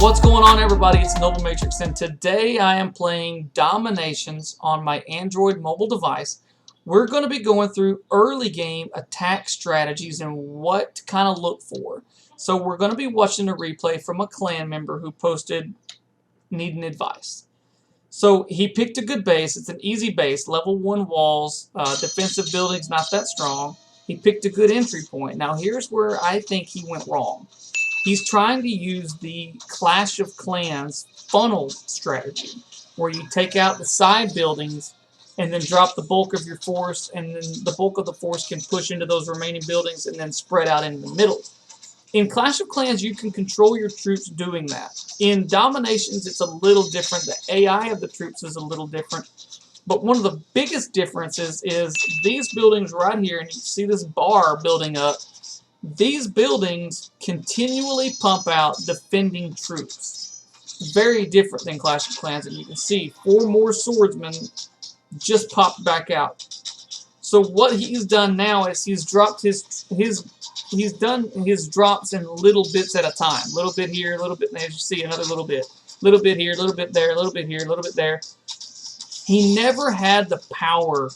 What's going on, everybody? It's Noble Matrix, and today I am playing Dominations on my Android mobile device. We're going to be going through early game attack strategies and what to kind of look for. So we're going to be watching a replay from a clan member who posted needing advice. So he picked a good base. It's an easy base, level 1 walls, defensive buildings not that strong. He picked a good entry point. Now here's where I think he went wrong. He's trying to use the Clash of Clans funnel strategy, where you take out the side buildings and then drop the bulk of your force, and then the bulk of the force can push into those remaining buildings and then spread out in the middle. In Clash of Clans, you can control your troops doing that. In Dominations, it's a little different. The AI of the troops is a little different. But one of the biggest differences is these buildings right here, and you can see this bar building up. These buildings continually pump out defending troops. Very different than Clash of Clans, and you can see 4 more swordsmen just popped back out. So what he's done now is he's dropped he's done his drops in little bits at a time. A little bit here, a little bit there. As you see, another little bit here, a little bit there, a little bit here, a little bit there. He never had the power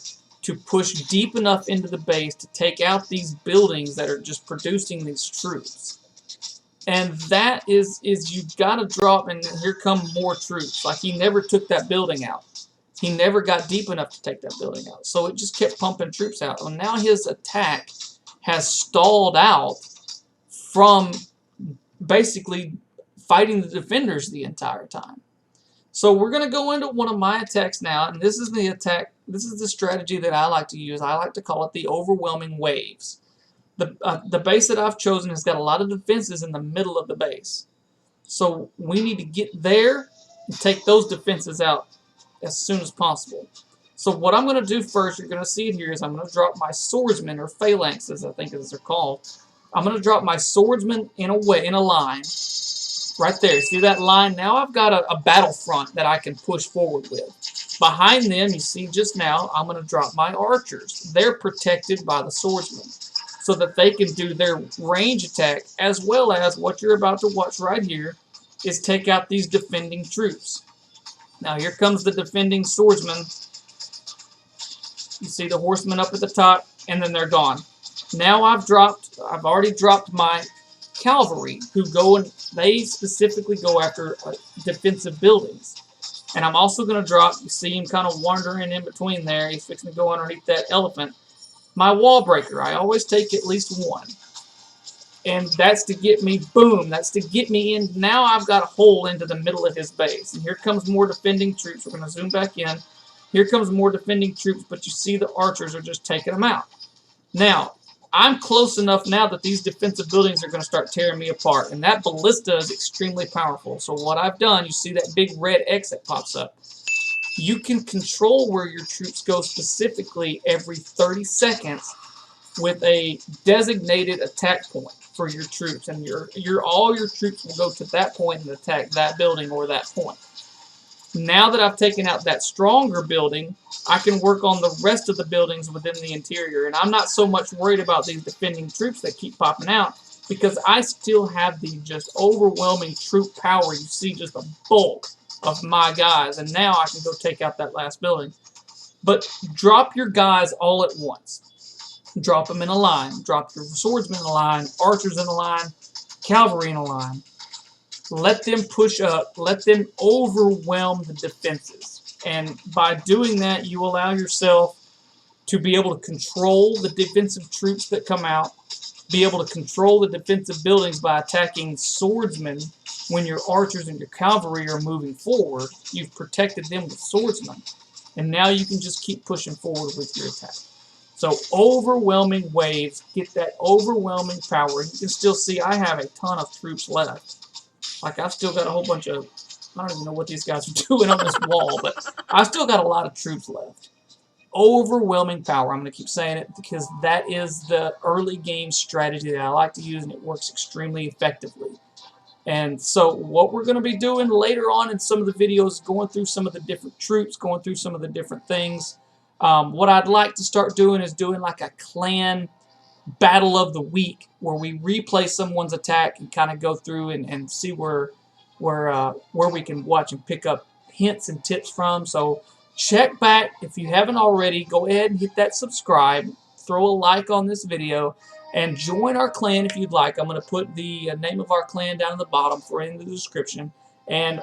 to push deep enough into the base to take out these buildings that are just producing these troops. And that is you've got to drop, and here come more troops. Like, he never took that building out. He never got deep enough to take that building out. So it just kept pumping troops out. And now his attack has stalled out from basically fighting the defenders the entire time. So we're going to go into one of my attacks now, and this is the attack. This is the strategy that I like to use. I like to call it the overwhelming waves. The base that I've chosen has got a lot of defenses in the middle of the base. So we need to get there and take those defenses out as soon as possible. So what I'm going to do first, you're going to see it here, is I'm going to drop my swordsmen, or phalanxes, I think as they're called. I'm going to drop my swordsmen in a line. Right there. See that line? Now I've got a battlefront that I can push forward with. Behind them, you see just now, I'm going to drop my archers. They're protected by the swordsmen so that they can do their range attack, as well as what you're about to watch right here is take out these defending troops. Now here comes the defending swordsmen. You see the horsemen up at the top, and then they're gone. Now I've already dropped my cavalry, who go and they specifically go after defensive buildings. And I'm also going to drop, you see him kind of wandering in between there, he's fixing to go underneath that elephant, my wall breaker. I always take at least one. And that's to get me, boom, that's to get me in. Now I've got a hole into the middle of his base. And here comes more defending troops. We're going to zoom back in. Here comes more defending troops, but you see the archers are just taking them out. Now, I'm close enough now that these defensive buildings are going to start tearing me apart. And that ballista is extremely powerful. So what I've done, you see that big red X that pops up. You can control where your troops go specifically every 30 seconds with a designated attack point for your troops. And all your troops will go to that point and attack that building or that point. Now that I've taken out that stronger building, I can work on the rest of the buildings within the interior. And I'm not so much worried about these defending troops that keep popping out, because I still have the just overwhelming troop power. You see just a bulk of my guys. And now I can go take out that last building. But drop your guys all at once. Drop them in a line. Drop your swordsmen in a line, archers in a line, cavalry in a line. Let them push up. Let them overwhelm the defenses. And by doing that, you allow yourself to be able to control the defensive troops that come out, be able to control the defensive buildings by attacking swordsmen when your archers and your cavalry are moving forward. You've protected them with swordsmen. And now you can just keep pushing forward with your attack. So overwhelming waves, get that overwhelming power. You can still see I have a ton of troops left. Like, I've still got a whole bunch of, I don't even know what these guys are doing on this wall, but I've still got a lot of troops left. Overwhelming power. I'm going to keep saying it because that is the early game strategy that I like to use, and it works extremely effectively. And so what we're going to be doing later on in some of the videos, going through some of the different troops, going through some of the different things. What I'd like to start doing is doing like a clan battle of the week, where we replay someone's attack and kind of go through and see where where we can watch and pick up hints and tips from. So check back if you haven't already. Go ahead and hit that subscribe. Throw a like on this video and join our clan if you'd like. I'm going to put the name of our clan down at the bottom for in the description. And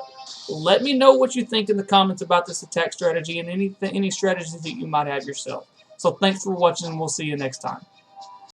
let me know what you think in the comments about this attack strategy and any strategies that you might have yourself. So thanks for watching, and we'll see you next time.